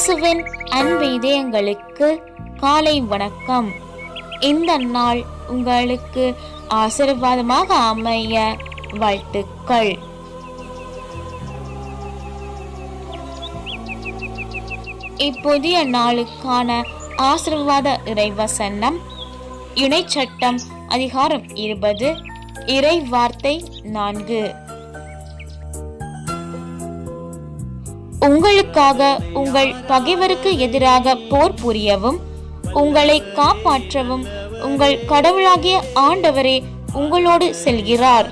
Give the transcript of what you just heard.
இயேசுவின் அன்பு இதயங்களுக்கு காலை வணக்கம். இந்த நாள் உங்களுக்கு ஆசீர்வாதமாக அமைய வாழ்த்துக்கள். இப்புதிய நாளுக்கான ஆசீர்வாத இறைவசனம் இணைச்சட்டம் அதிகாரம் 20 இறை வார்த்தை 4. உங்களுக்காக உங்கள் பகைவருக்கு எதிராக போர் புரியவும் உங்களை காப்பாற்றவும் உங்கள் கடவுளாகிய ஆண்டவரே உங்களோடு செல்கிறார்.